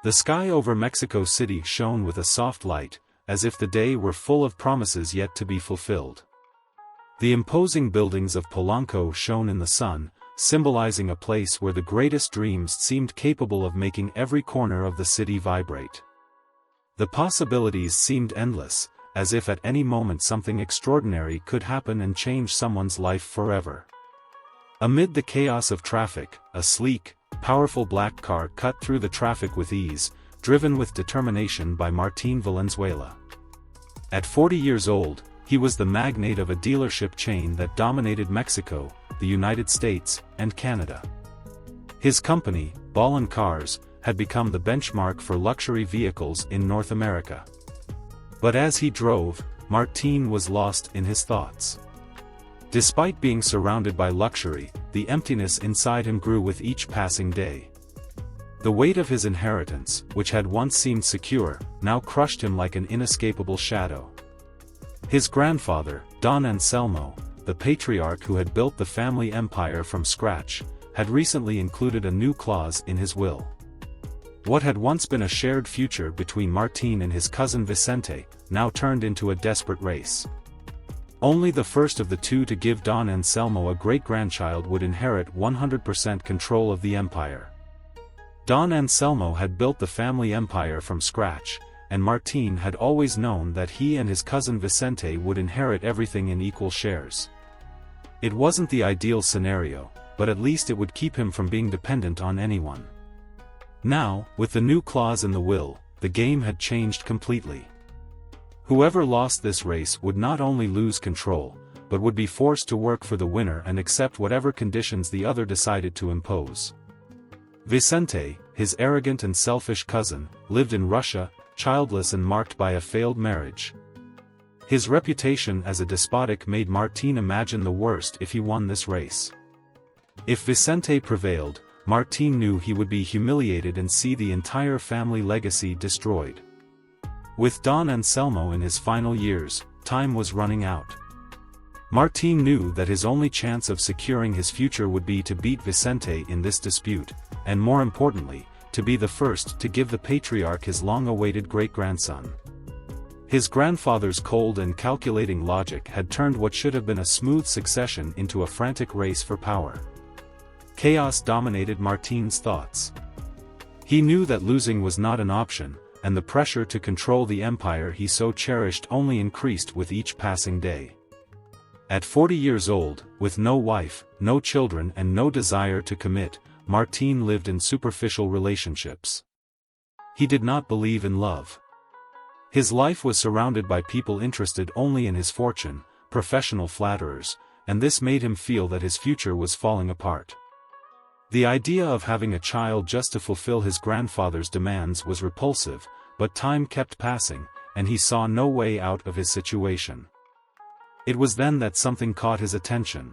The sky over Mexico City shone with a soft light, as if the day were full of promises yet to be fulfilled. The imposing buildings of Polanco shone in the sun, symbolizing a place where the greatest dreams seemed capable of making every corner of the city vibrate. The possibilities seemed endless, as if at any moment something extraordinary could happen and change someone's life forever. Amid the chaos of traffic, a sleek, powerful black car cut through the traffic with ease, driven with determination by Martín Valenzuela. At 40 years old, he was the magnate of a dealership chain that dominated Mexico, the United States, and Canada. His company, Ball & Cars, had become the benchmark for luxury vehicles in North America. But as he drove, Martín was lost in his thoughts. Despite being surrounded by luxury, the emptiness inside him grew with each passing day. The weight of his inheritance, which had once seemed secure, now crushed him like an inescapable shadow. His grandfather, Don Anselmo, the patriarch who had built the family empire from scratch, had recently included a new clause in his will. What had once been a shared future between Martín and his cousin Vicente, now turned into a desperate race. Only the first of the two to give Don Anselmo a great-grandchild would inherit 100% control of the empire. Don Anselmo had built the family empire from scratch, and Martín had always known that he and his cousin Vicente would inherit everything in equal shares. It wasn't the ideal scenario, but at least it would keep him from being dependent on anyone. Now, with the new clause in the will, the game had changed completely. Whoever lost this race would not only lose control, but would be forced to work for the winner and accept whatever conditions the other decided to impose. Vicente, his arrogant and selfish cousin, lived in Russia, childless and marked by a failed marriage. His reputation as a despotic made Martín imagine the worst if he won this race. If Vicente prevailed, Martín knew he would be humiliated and see the entire family legacy destroyed. With Don Anselmo in his final years, time was running out. Martín knew that his only chance of securing his future would be to beat Vicente in this dispute, and more importantly, to be the first to give the patriarch his long-awaited great-grandson. His grandfather's cold and calculating logic had turned what should have been a smooth succession into a frantic race for power. Chaos dominated Martín's thoughts. He knew that losing was not an option, and the pressure to control the empire he so cherished only increased with each passing day. At 40 years old, with no wife, no children and no desire to commit, Martín lived in superficial relationships. He did not believe in love. His life was surrounded by people interested only in his fortune, professional flatterers, and this made him feel that his future was falling apart. The idea of having a child just to fulfill his grandfather's demands was repulsive, but time kept passing, and he saw no way out of his situation. It was then that something caught his attention.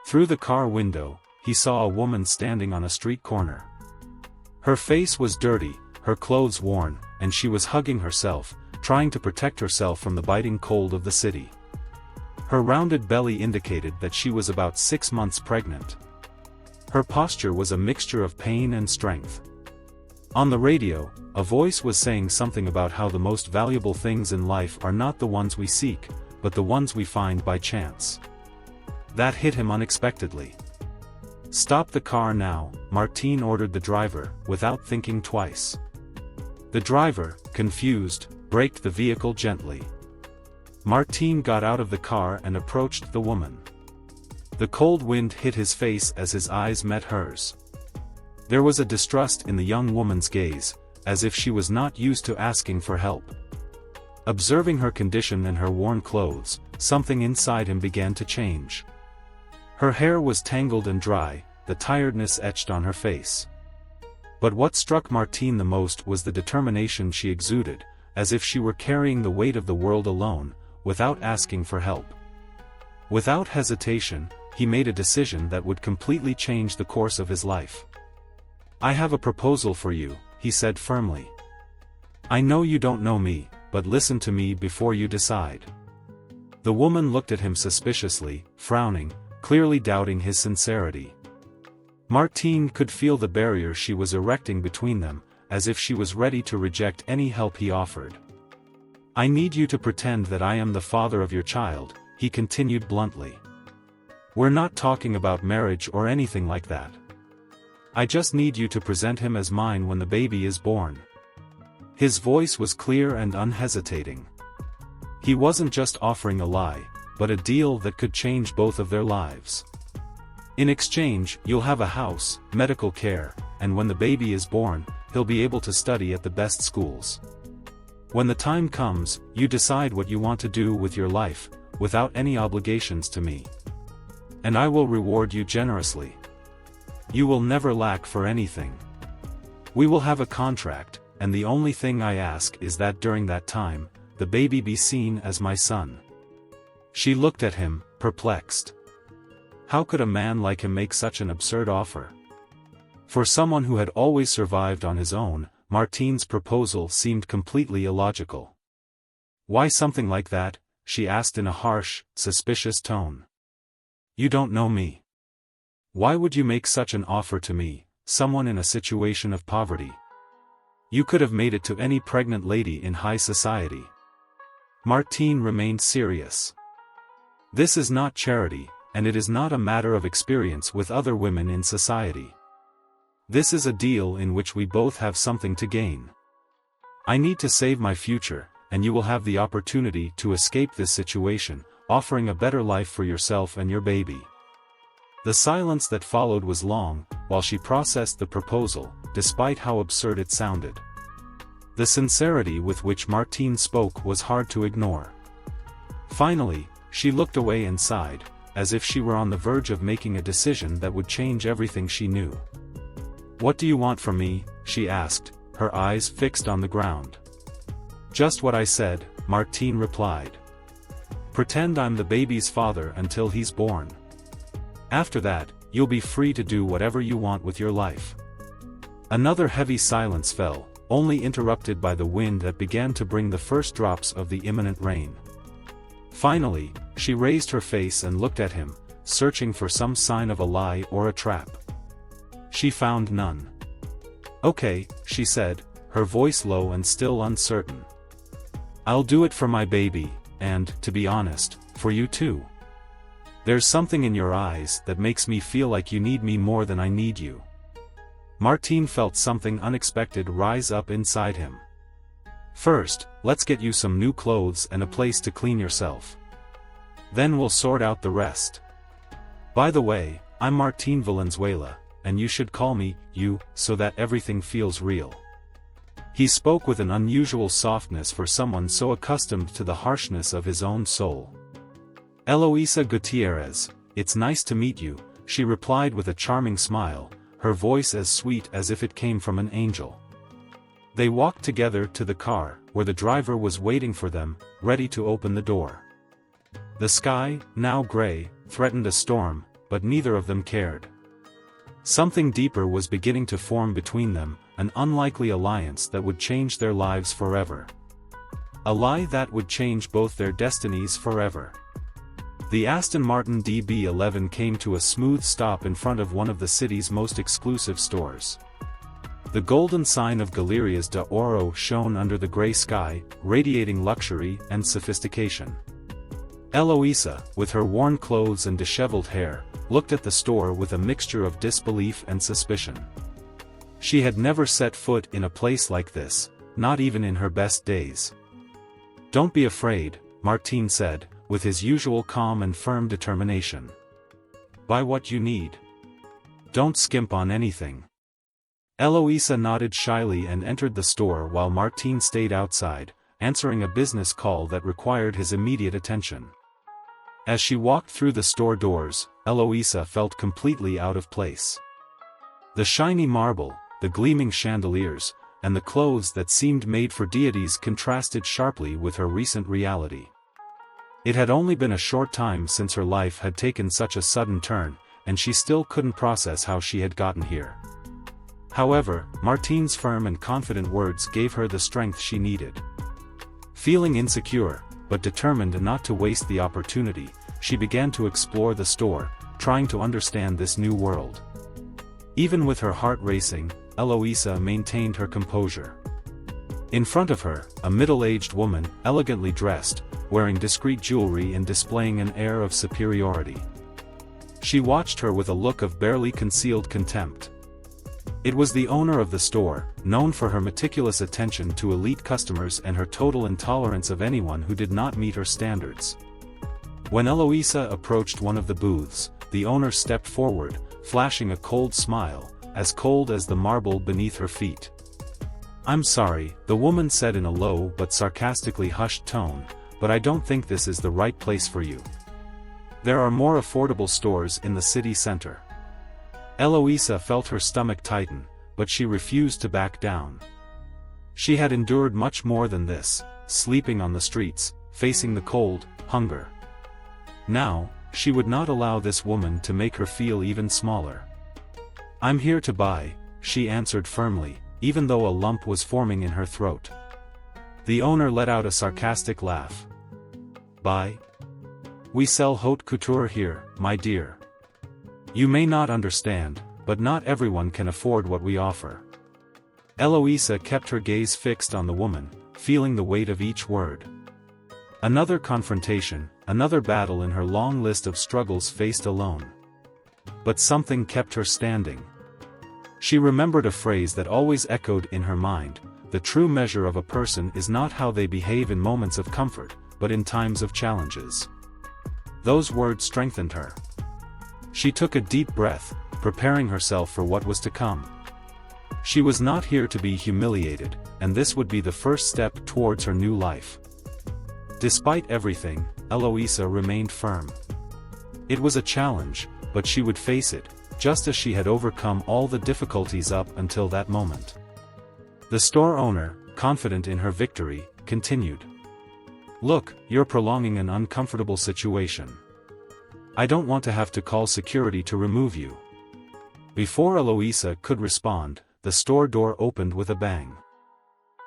Through the car window, he saw a woman standing on a street corner. Her face was dirty, her clothes worn, and she was hugging herself, trying to protect herself from the biting cold of the city. Her rounded belly indicated that she was about 6 months pregnant. Her posture was a mixture of pain and strength. On the radio, a voice was saying something about how the most valuable things in life are not the ones we seek, but the ones we find by chance. That hit him unexpectedly. "Stop the car now," Martín ordered the driver, without thinking twice. The driver, confused, braked the vehicle gently. Martín got out of the car and approached the woman. The cold wind hit his face as his eyes met hers. There was a distrust in the young woman's gaze, as if she was not used to asking for help. Observing her condition and her worn clothes, something inside him began to change. Her hair was tangled and dry, the tiredness etched on her face. But what struck Martín the most was the determination she exuded, as if she were carrying the weight of the world alone, without asking for help. Without hesitation, he made a decision that would completely change the course of his life. "I have a proposal for you," he said firmly. "I know you don't know me, but listen to me before you decide." The woman looked at him suspiciously, frowning, clearly doubting his sincerity. Martín could feel the barrier she was erecting between them, as if she was ready to reject any help he offered. "I need you to pretend that I am the father of your child," he continued bluntly. "We're not talking about marriage or anything like that. I just need you to present him as mine when the baby is born." His voice was clear and unhesitating. He wasn't just offering a lie, but a deal that could change both of their lives. "In exchange, you'll have a house, medical care, and when the baby is born, he'll be able to study at the best schools. When the time comes, you decide what you want to do with your life, without any obligations to me. And I will reward you generously. You will never lack for anything. We will have a contract, and the only thing I ask is that during that time, the baby be seen as my son." She looked at him, perplexed. How could a man like him make such an absurd offer? For someone who had always survived on his own, Martine's proposal seemed completely illogical. "Why something like that?" she asked in a harsh, suspicious tone. "You don't know me. Why would you make such an offer to me, someone in a situation of poverty? You could have made it to any pregnant lady in high society." Martine remained serious. "This is not charity, and it is not a matter of experience with other women in society. This is a deal in which we both have something to gain. I need to save my future, and you will have the opportunity to escape this situation, offering a better life for yourself and your baby." The silence that followed was long, while she processed the proposal, despite how absurd it sounded. The sincerity with which Martine spoke was hard to ignore. Finally, she looked away and sighed, as if she were on the verge of making a decision that would change everything she knew. "What do you want from me?" she asked, her eyes fixed on the ground. "Just what I said," Martine replied. "Pretend I'm the baby's father until he's born. After that, you'll be free to do whatever you want with your life." Another heavy silence fell, only interrupted by the wind that began to bring the first drops of the imminent rain. Finally, she raised her face and looked at him, searching for some sign of a lie or a trap. She found none. "Okay," she said, her voice low and still uncertain. "I'll do it for my baby, and, to be honest, for you too. There's something in your eyes that makes me feel like you need me more than I need you." Martine felt something unexpected rise up inside him. "First, let's get you some new clothes and a place to clean yourself. Then we'll sort out the rest. By the way, I'm Martine Valenzuela, and you should call me, you, so that everything feels real." He spoke with an unusual softness for someone so accustomed to the harshness of his own soul. "Eloisa Gutierrez, it's nice to meet you," she replied with a charming smile, her voice as sweet as if it came from an angel. They walked together to the car, where the driver was waiting for them, ready to open the door. The sky, now gray, threatened a storm, but neither of them cared. Something deeper was beginning to form between them, an unlikely alliance that would change their lives forever. A lie that would change both their destinies forever. The Aston Martin DB11 came to a smooth stop in front of one of the city's most exclusive stores. The golden sign of Galerias de Oro shone under the gray sky, radiating luxury and sophistication. Eloisa, with her worn clothes and disheveled hair, looked at the store with a mixture of disbelief and suspicion. She had never set foot in a place like this, not even in her best days. "Don't be afraid," Martine said, with his usual calm and firm determination. "Buy what you need. Don't skimp on anything." Eloisa nodded shyly and entered the store while Martine stayed outside, answering a business call that required his immediate attention. As she walked through the store doors, Eloisa felt completely out of place. The shiny marble, the gleaming chandeliers, and the clothes that seemed made for deities contrasted sharply with her recent reality. It had only been a short time since her life had taken such a sudden turn, and she still couldn't process how she had gotten here. However, Martine's firm and confident words gave her the strength she needed. Feeling insecure, but determined not to waste the opportunity, she began to explore the store, trying to understand this new world. Even with her heart racing, Eloisa maintained her composure. In front of her, a middle-aged woman, elegantly dressed, wearing discreet jewelry and displaying an air of superiority. She watched her with a look of barely concealed contempt. It was the owner of the store, known for her meticulous attention to elite customers and her total intolerance of anyone who did not meet her standards. When Eloisa approached one of the booths, the owner stepped forward, flashing a cold smile, as cold as the marble beneath her feet. "I'm sorry," the woman said in a low but sarcastically hushed tone, "but I don't think this is the right place for you. There are more affordable stores in the city center." Eloisa felt her stomach tighten, but she refused to back down. She had endured much more than this, sleeping on the streets, facing the cold, hunger. Now, she would not allow this woman to make her feel even smaller. "I'm here to buy," she answered firmly, even though a lump was forming in her throat. The owner let out a sarcastic laugh. "Buy? We sell haute couture here, my dear. You may not understand, but not everyone can afford what we offer." Eloisa kept her gaze fixed on the woman, feeling the weight of each word. Another confrontation, another battle in her long list of struggles faced alone. But something kept her standing. She remembered a phrase that always echoed in her mind: the true measure of a person is not how they behave in moments of comfort, but in times of challenges. Those words strengthened her. She took a deep breath, preparing herself for what was to come. She was not here to be humiliated, and this would be the first step towards her new life. Despite everything, Eloisa remained firm. It was a challenge, but she would face it, just as she had overcome all the difficulties up until that moment. The store owner, confident in her victory, continued. "Look, you're prolonging an uncomfortable situation. I don't want to have to call security to remove you." Before Eloisa could respond, the store door opened with a bang.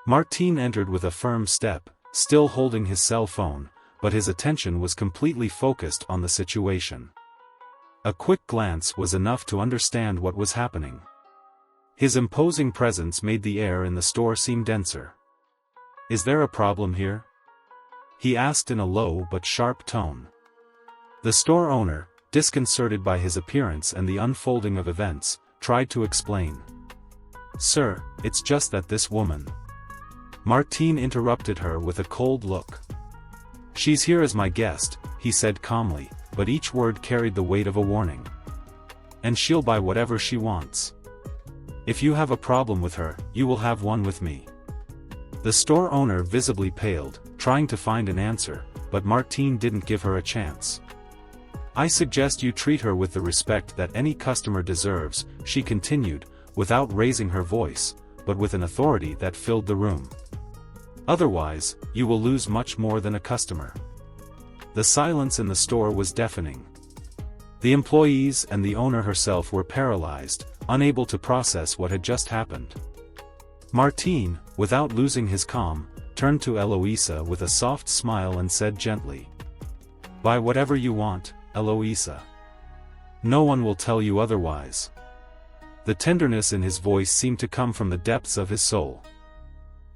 Martin entered with a firm step, still holding his cell phone, but his attention was completely focused on the situation. A quick glance was enough to understand what was happening. His imposing presence made the air in the store seem denser. "Is there a problem here?" he asked in a low but sharp tone. The store owner, disconcerted by his appearance and the unfolding of events, tried to explain. "Sir, it's just that this woman..." Martin interrupted her with a cold look. "She's here as my guest," he said calmly, but each word carried the weight of a warning. "And she'll buy whatever she wants. If you have a problem with her, you will have one with me." The store owner visibly paled, trying to find an answer, but Martin didn't give her a chance. "I suggest you treat her with the respect that any customer deserves," she continued, without raising her voice, but with an authority that filled the room. "Otherwise, you will lose much more than a customer." The silence in the store was deafening. The employees and the owner herself were paralyzed, unable to process what had just happened. Martin, without losing his calm, turned to Eloisa with a soft smile and said gently, "Buy whatever you want, Eloisa. No one will tell you otherwise." The tenderness in his voice seemed to come from the depths of his soul.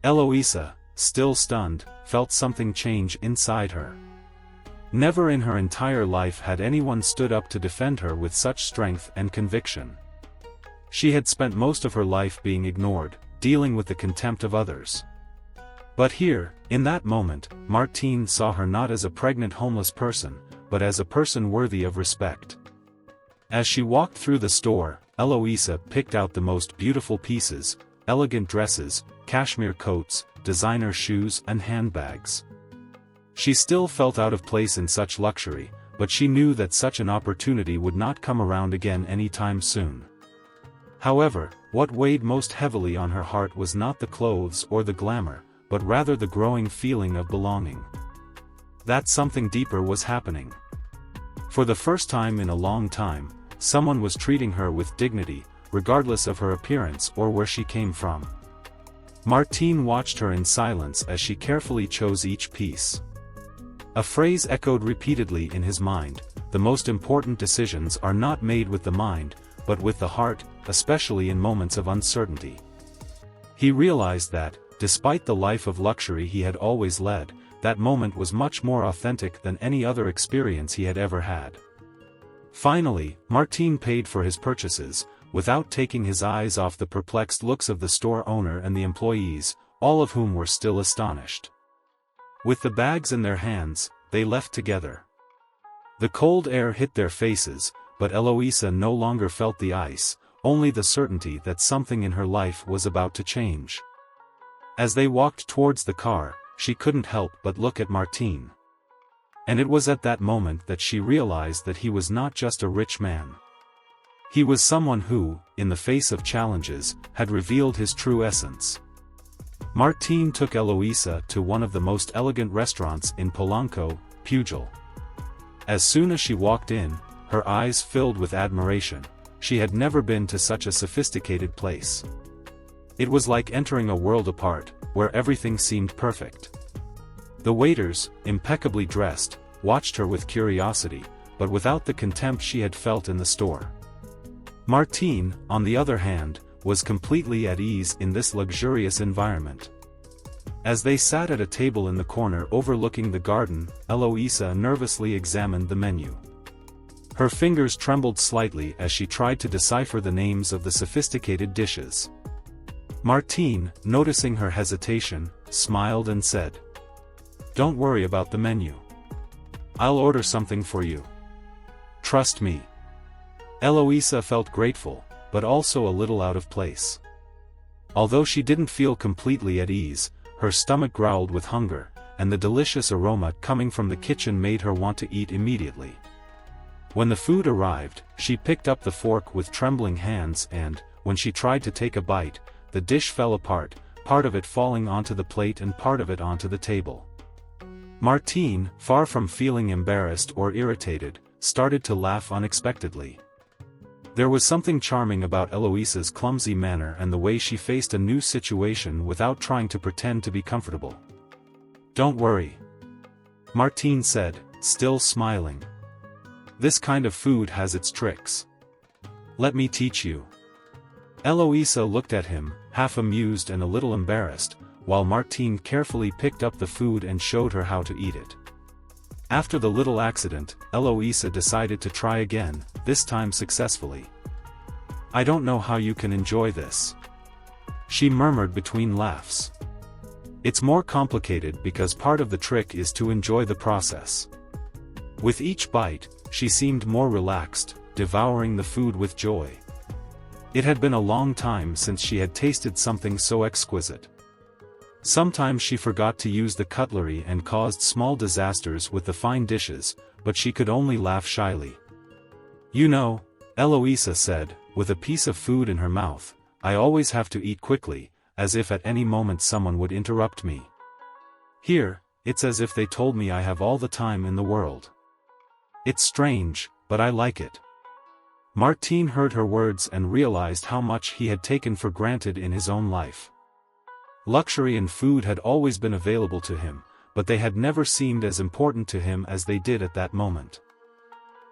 Eloisa, still stunned, felt something change inside her. Never in her entire life had anyone stood up to defend her with such strength and conviction. She had spent most of her life being ignored, dealing with the contempt of others. But here, in that moment, Martin saw her not as a pregnant homeless person, but as a person worthy of respect. As she walked through the store, Eloisa picked out the most beautiful pieces, elegant dresses, cashmere coats, designer shoes and handbags. She still felt out of place in such luxury, but she knew that such an opportunity would not come around again anytime soon. However, what weighed most heavily on her heart was not the clothes or the glamour, but rather the growing feeling of belonging. That something deeper was happening. For the first time in a long time, someone was treating her with dignity, regardless of her appearance or where she came from. Martin watched her in silence as she carefully chose each piece. A phrase echoed repeatedly in his mind: "The most important decisions are not made with the mind, but with the heart." especially in moments of uncertainty. He realized that, despite the life of luxury he had always led, that moment was much more authentic than any other experience he had ever had. Finally, Martin paid for his purchases, without taking his eyes off the perplexed looks of the store owner and the employees, all of whom were still astonished. With the bags in their hands, they left together. The cold air hit their faces, but Eloisa no longer felt the ice, only the certainty that something in her life was about to change. As they walked towards the car, she couldn't help but look at Martin. And it was at that moment that she realized that he was not just a rich man. He was someone who, in the face of challenges, had revealed his true essence. Martin took Eloisa to one of the most elegant restaurants in Polanco, Pugal. As soon as she walked in, her eyes filled with admiration. She had never been to such a sophisticated place. It was like entering a world apart, where everything seemed perfect. The waiters, impeccably dressed, watched her with curiosity, but without the contempt she had felt in the store. Martin, on the other hand, was completely at ease in this luxurious environment. As they sat at a table in the corner overlooking the garden, Eloisa nervously examined the menu. Her fingers trembled slightly as she tried to decipher the names of the sophisticated dishes. Martin, noticing her hesitation, smiled and said, "Don't worry about the menu. I'll order something for you. Trust me." Eloisa felt grateful, but also a little out of place. Although she didn't feel completely at ease, her stomach growled with hunger, and the delicious aroma coming from the kitchen made her want to eat immediately. When the food arrived, she picked up the fork with trembling hands and, when she tried to take a bite, the dish fell apart, part of it falling onto the plate and part of it onto the table. Martin, far from feeling embarrassed or irritated, started to laugh unexpectedly. There was something charming about Eloisa's clumsy manner and the way she faced a new situation without trying to pretend to be comfortable. "Don't worry," Martin said, still smiling. "This kind of food has its tricks. Let me teach you." Eloisa looked at him, half amused and a little embarrassed, while Martin carefully picked up the food and showed her how to eat it. After the little accident, Eloisa decided to try again, this time successfully. "I don't know how you can enjoy this," she murmured between laughs. "It's more complicated because part of the trick is to enjoy the process." With each bite, she seemed more relaxed, devouring the food with joy. It had been a long time since she had tasted something so exquisite. Sometimes she forgot to use the cutlery and caused small disasters with the fine dishes, but she could only laugh shyly. "You know," Eloisa said, with a piece of food in her mouth, "I always have to eat quickly, as if at any moment someone would interrupt me. Here, it's as if they told me I have all the time in the world. It's strange, but I like it." Martin heard her words and realized how much he had taken for granted in his own life. Luxury and food had always been available to him, but they had never seemed as important to him as they did at that moment.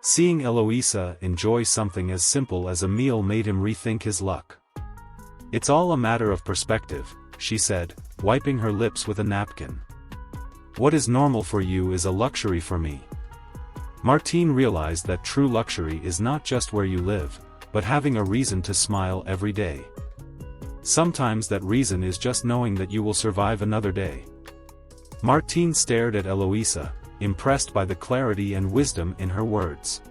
Seeing Eloisa enjoy something as simple as a meal made him rethink his luck. "It's all a matter of perspective," she said, wiping her lips with a napkin. "What is normal for you is a luxury for me." Martin realized that true luxury is not just where you live, but having a reason to smile every day. Sometimes that reason is just knowing that you will survive another day. Martin stared at Eloisa, impressed by the clarity and wisdom in her words.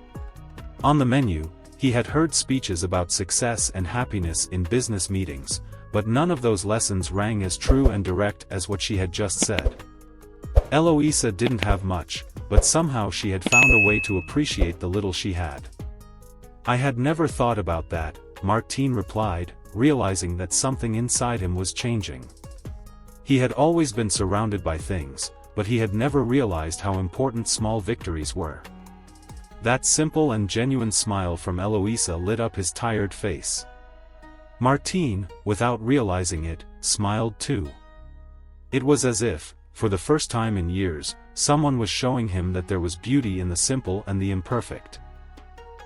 On the menu, he had heard speeches about success and happiness in business meetings, but none of those lessons rang as true and direct as what she had just said. Eloisa didn't have much, but somehow she had found a way to appreciate the little she had. "I had never thought about that," Martin replied, realizing that something inside him was changing. He had always been surrounded by things, but he had never realized how important small victories were. That simple and genuine smile from Eloisa lit up his tired face. Martin, without realizing it, smiled too. It was as if, for the first time in years, someone was showing him that there was beauty in the simple and the imperfect.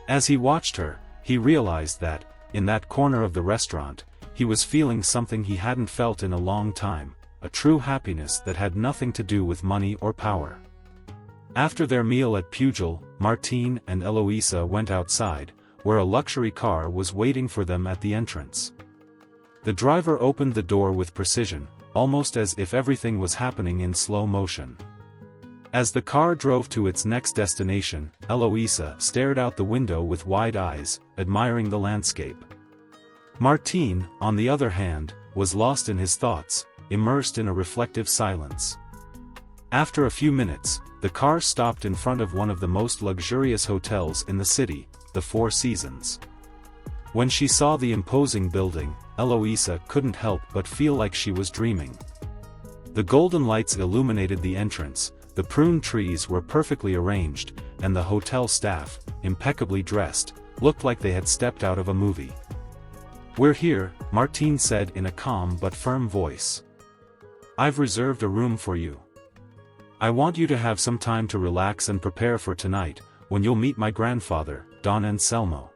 As he watched her, he realized that, in that corner of the restaurant, he was feeling something he hadn't felt in a long time, a true happiness that had nothing to do with money or power. After their meal at Pugal, Martine and Eloisa went outside, where a luxury car was waiting for them at the entrance. The driver opened the door with precision, almost as if everything was happening in slow motion. As the car drove to its next destination, Eloisa stared out the window with wide eyes, admiring the landscape. Martine, on the other hand, was lost in his thoughts, immersed in a reflective silence. After a few minutes, the car stopped in front of one of the most luxurious hotels in the city, the Four Seasons. When she saw the imposing building, Eloisa couldn't help but feel like she was dreaming. The golden lights illuminated the entrance, the prune trees were perfectly arranged, and the hotel staff, impeccably dressed, looked like they had stepped out of a movie. "We're here," Martine said in a calm but firm voice. "I've reserved a room for you. I want you to have some time to relax and prepare for tonight, when you'll meet my grandfather, Don Anselmo.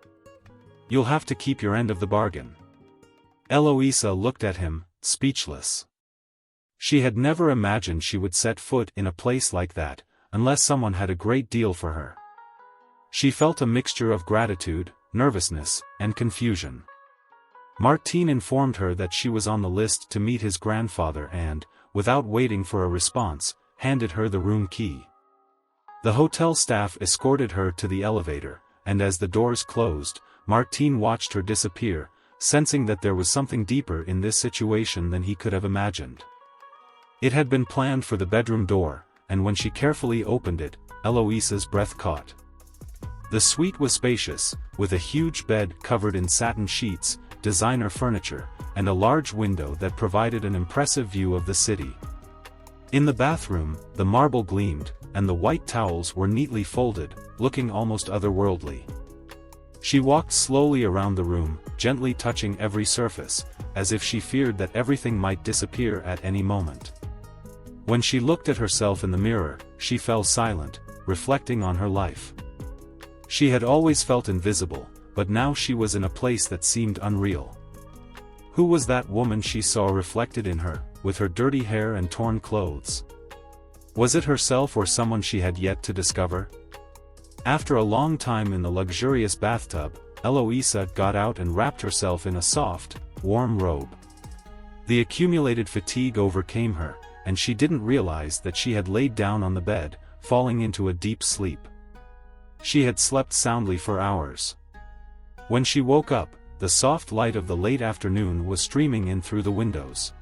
You'll have to keep your end of the bargain." Eloisa looked at him, speechless. She had never imagined she would set foot in a place like that, unless someone had a great deal for her. She felt a mixture of gratitude, nervousness, and confusion. Martine informed her that she was on the list to meet his grandfather and, without waiting for a response, handed her the room key. The hotel staff escorted her to the elevator, and as the doors closed, Martine watched her disappear, sensing that there was something deeper in this situation than he could have imagined. It had been planned for the bedroom door, and when she carefully opened it, Eloisa's breath caught. The suite was spacious, with a huge bed covered in satin sheets, designer furniture, and a large window that provided an impressive view of the city. In the bathroom, the marble gleamed, and the white towels were neatly folded, looking almost otherworldly. She walked slowly around the room, gently touching every surface, as if she feared that everything might disappear at any moment. When she looked at herself in the mirror, she fell silent, reflecting on her life. She had always felt invisible, but now she was in a place that seemed unreal. Who was that woman she saw reflected in her, with her dirty hair and torn clothes? Was it herself or someone she had yet to discover? After a long time in the luxurious bathtub, Eloisa got out and wrapped herself in a soft, warm robe. The accumulated fatigue overcame her, and she didn't realize that she had laid down on the bed, falling into a deep sleep. She had slept soundly for hours. When she woke up, the soft light of the late afternoon was streaming in through the windows.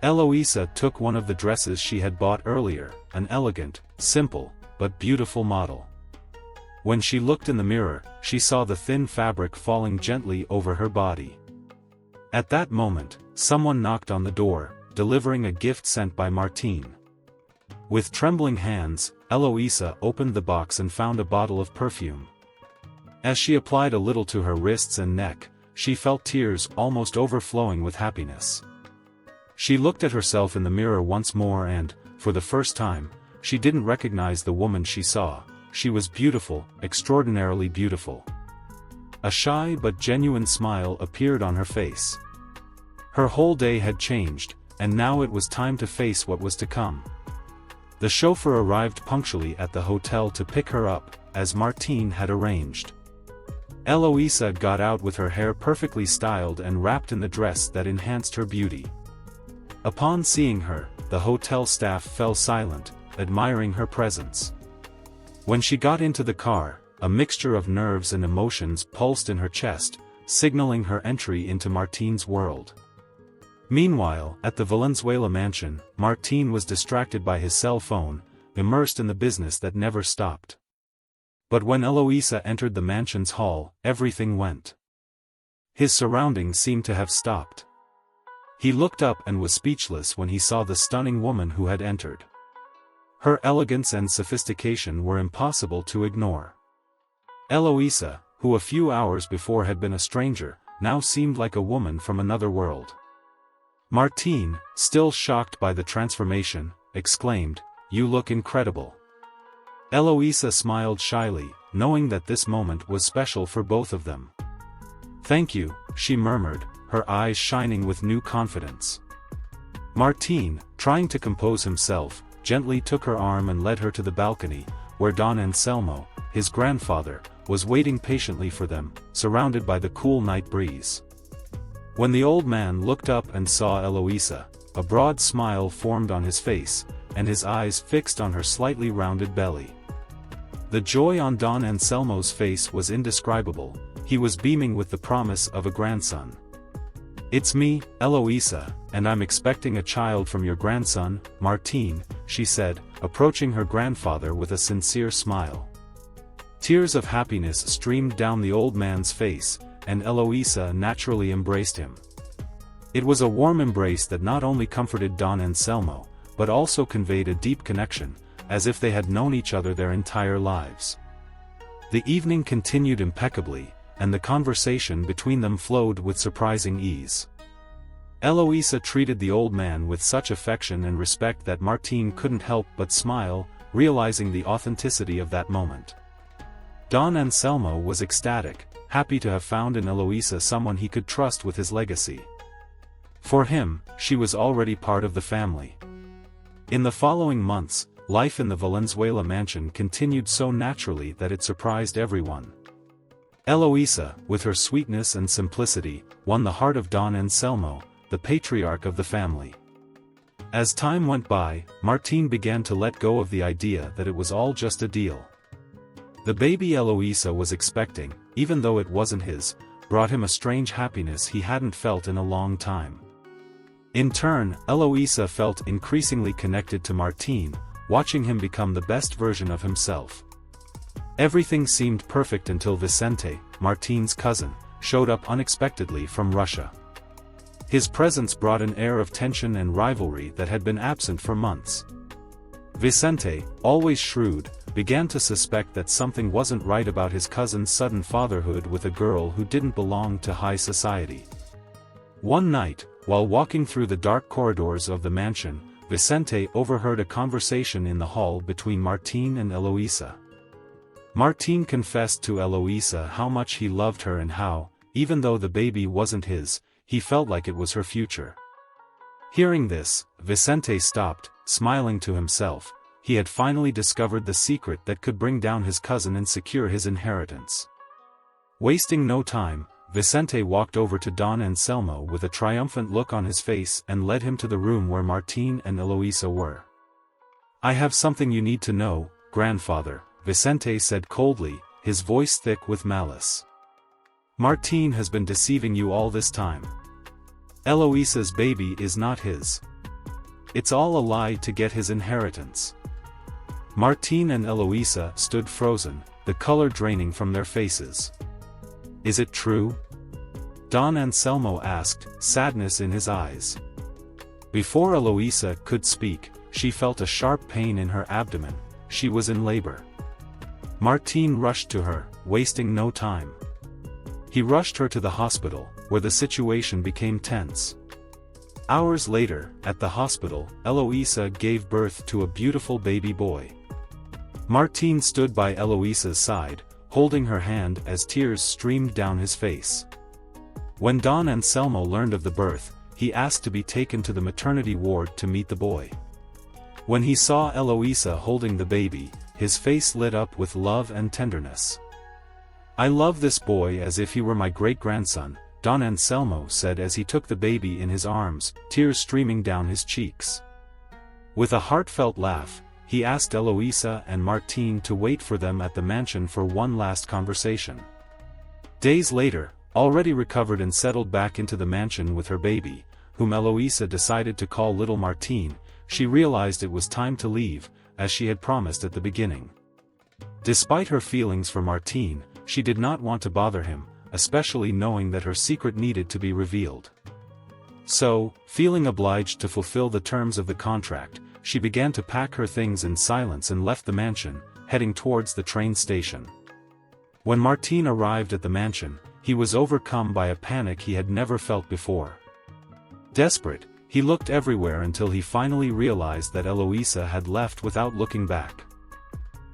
Eloisa took one of the dresses she had bought earlier, an elegant, simple, but beautiful model. When she looked in the mirror, she saw the thin fabric falling gently over her body. At that moment, someone knocked on the door, delivering a gift sent by Martine. With trembling hands, Eloisa opened the box and found a bottle of perfume. As she applied a little to her wrists and neck, she felt tears almost overflowing with happiness. She looked at herself in the mirror once more and, for the first time, she didn't recognize the woman she saw. She was beautiful, extraordinarily beautiful. A shy but genuine smile appeared on her face. Her whole day had changed, and now it was time to face what was to come. The chauffeur arrived punctually at the hotel to pick her up, as Martine had arranged. Eloisa got out with her hair perfectly styled and wrapped in the dress that enhanced her beauty. Upon seeing her, the hotel staff fell silent, admiring her presence. When she got into the car, a mixture of nerves and emotions pulsed in her chest, signaling her entry into Martine's world. Meanwhile, at the Valenzuela mansion, Martine was distracted by his cell phone, immersed in the business that never stopped. But when Eloisa entered the mansion's hall, everything went. His surroundings seemed to have stopped. He looked up and was speechless when he saw the stunning woman who had entered. Her elegance and sophistication were impossible to ignore. Eloisa, who a few hours before had been a stranger, now seemed like a woman from another world. Martine, still shocked by the transformation, exclaimed, "You look incredible." Eloisa smiled shyly, knowing that this moment was special for both of them. "Thank you," she murmured, her eyes shining with new confidence. Martín, trying to compose himself, gently took her arm and led her to the balcony, where Don Anselmo, his grandfather, was waiting patiently for them, surrounded by the cool night breeze. When the old man looked up and saw Eloisa, a broad smile formed on his face, and his eyes fixed on her slightly rounded belly. The joy on Don Anselmo's face was indescribable. He was beaming with the promise of a grandson. "It's me, Eloisa, and I'm expecting a child from your grandson, Martín," she said, approaching her grandfather with a sincere smile. Tears of happiness streamed down the old man's face, and Eloisa naturally embraced him. It was a warm embrace that not only comforted Don Anselmo, but also conveyed a deep connection, as if they had known each other their entire lives. The evening continued impeccably, and the conversation between them flowed with surprising ease. Eloisa treated the old man with such affection and respect that Martín couldn't help but smile, realizing the authenticity of that moment. Don Anselmo was ecstatic, happy to have found in Eloisa someone he could trust with his legacy. For him, she was already part of the family. In the following months, life in the Valenzuela mansion continued so naturally that it surprised everyone. Eloisa, with her sweetness and simplicity, won the heart of Don Anselmo, the patriarch of the family. As time went by, Martín began to let go of the idea that it was all just a deal. The baby Eloisa was expecting, even though it wasn't his, brought him a strange happiness he hadn't felt in a long time. In turn, Eloisa felt increasingly connected to Martín, watching him become the best version of himself. Everything seemed perfect until Vicente, Martín's cousin, showed up unexpectedly from Russia. His presence brought an air of tension and rivalry that had been absent for months. Vicente, always shrewd, began to suspect that something wasn't right about his cousin's sudden fatherhood with a girl who didn't belong to high society. One night, while walking through the dark corridors of the mansion, Vicente overheard a conversation in the hall between Martín and Eloisa. Martín confessed to Eloisa how much he loved her and how, even though the baby wasn't his, he felt like it was her future. Hearing this, Vicente stopped, smiling to himself. He had finally discovered the secret that could bring down his cousin and secure his inheritance. Wasting no time, Vicente walked over to Don Anselmo with a triumphant look on his face and led him to the room where Martín and Eloisa were. "I have something you need to know, grandfather," Vicente said coldly, his voice thick with malice. "Martín has been deceiving you all this time. Eloisa's baby is not his. It's all a lie to get his inheritance." Martín and Eloisa stood frozen, the color draining from their faces. "Is it true?" Don Anselmo asked, sadness in his eyes. Before Eloisa could speak, she felt a sharp pain in her abdomen. She was in labor. Martín rushed to her, wasting no time. He rushed her to the hospital, where the situation became tense. Hours later, at the hospital, Eloisa gave birth to a beautiful baby boy. Martín stood by Eloisa's side, holding her hand as tears streamed down his face. When Don Anselmo learned of the birth, he asked to be taken to the maternity ward to meet the boy. When he saw Eloisa holding the baby, his face lit up with love and tenderness. "I love this boy as if he were my great-grandson," Don Anselmo said as he took the baby in his arms, tears streaming down his cheeks. With a heartfelt laugh, he asked Eloisa and Martín to wait for them at the mansion for one last conversation. Days later, already recovered and settled back into the mansion with her baby, whom Eloisa decided to call Little Martín, she realized it was time to leave, as she had promised at the beginning. Despite her feelings for Martín, she did not want to bother him, especially knowing that her secret needed to be revealed. So, feeling obliged to fulfill the terms of the contract, she began to pack her things in silence and left the mansion, heading towards the train station. When Martín arrived at the mansion, he was overcome by a panic he had never felt before. Desperate, he looked everywhere until he finally realized that Eloisa had left without looking back.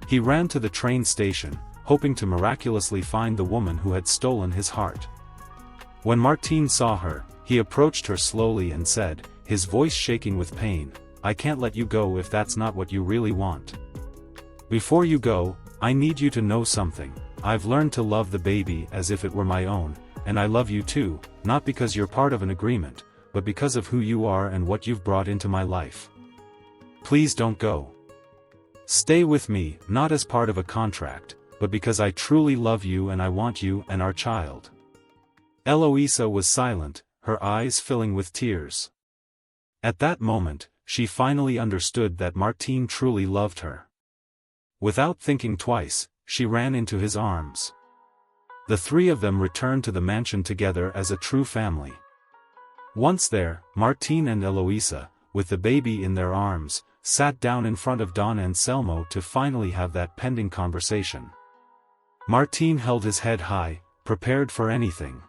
He ran to the train station, hoping to miraculously find the woman who had stolen his heart. When Martine saw her, he approached her slowly and said, his voice shaking with pain, "I can't let you go if that's not what you really want. Before you go, I need you to know something. I've learned to love the baby as if it were my own, and I love you too, not because you're part of an agreement, but because of who you are and what you've brought into my life. Please don't go. Stay with me, not as part of a contract, but because I truly love you and I want you and our child." Eloisa was silent, her eyes filling with tears. At that moment, she finally understood that Martine truly loved her. Without thinking twice, she ran into his arms. The three of them returned to the mansion together as a true family. Once there, Martine and Eloisa, with the baby in their arms, sat down in front of Don Anselmo to finally have that pending conversation. Martine held his head high, prepared for anything.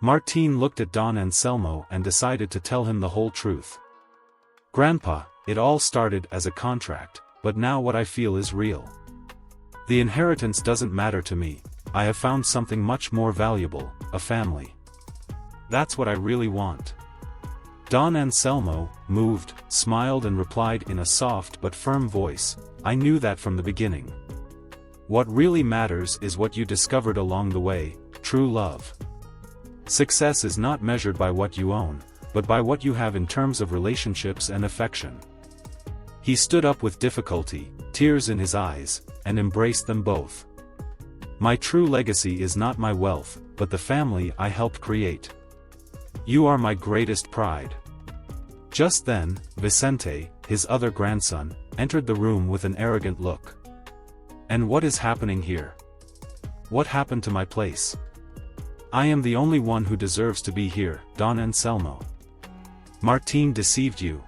Martine looked at Don Anselmo and decided to tell him the whole truth. "Grandpa, it all started as a contract, but now what I feel is real. The inheritance doesn't matter to me. I have found something much more valuable, a family. That's what I really want." Don Anselmo, moved, smiled and replied in a soft but firm voice, "I knew that from the beginning. What really matters is what you discovered along the way, true love. Success is not measured by what you own, but by what you have in terms of relationships and affection." He stood up with difficulty, tears in his eyes, and embraced them both. "My true legacy is not my wealth, but the family I helped create. You are my greatest pride." Just then, Vicente, his other grandson, entered the room with an arrogant look. "And what is happening here? What happened to my place? I am the only one who deserves to be here, Don Anselmo. Martine deceived you."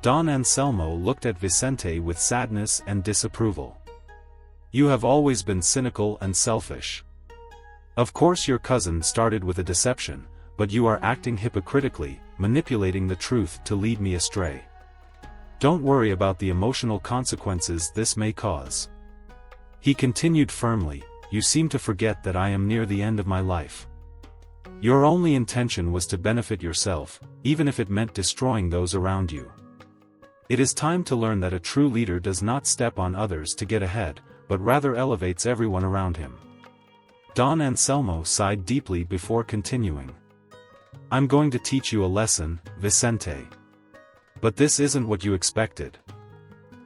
Don Anselmo looked at Vicente with sadness and disapproval. "You have always been cynical and selfish. Of course your cousin started with a deception, but you are acting hypocritically, manipulating the truth to lead me astray. Don't worry about the emotional consequences this may cause." He continued firmly, "You seem to forget that I am near the end of my life. Your only intention was to benefit yourself, even if it meant destroying those around you. It is time to learn that a true leader does not step on others to get ahead, but rather elevates everyone around him." Don Anselmo sighed deeply before continuing. "I'm going to teach you a lesson, Vicente. But this isn't what you expected.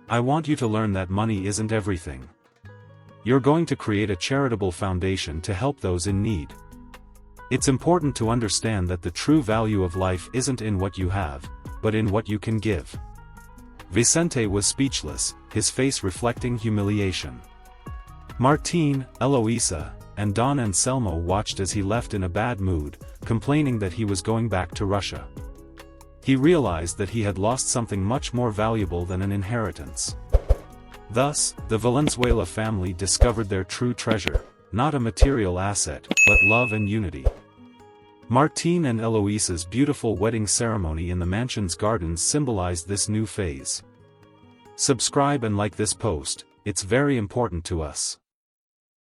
I want you to learn that money isn't everything. You're going to create a charitable foundation to help those in need. It's important to understand that the true value of life isn't in what you have, but in what you can give." Vicente was speechless, his face reflecting humiliation. Martine, Eloisa, and Don Anselmo watched as he left in a bad mood, complaining that he was going back to Russia. He realized that he had lost something much more valuable than an inheritance. Thus, the Valenzuela family discovered their true treasure, not a material asset, but love and unity. Martine and Eloisa's beautiful wedding ceremony in the mansion's gardens symbolized this new phase. Subscribe and like this post, it's very important to us.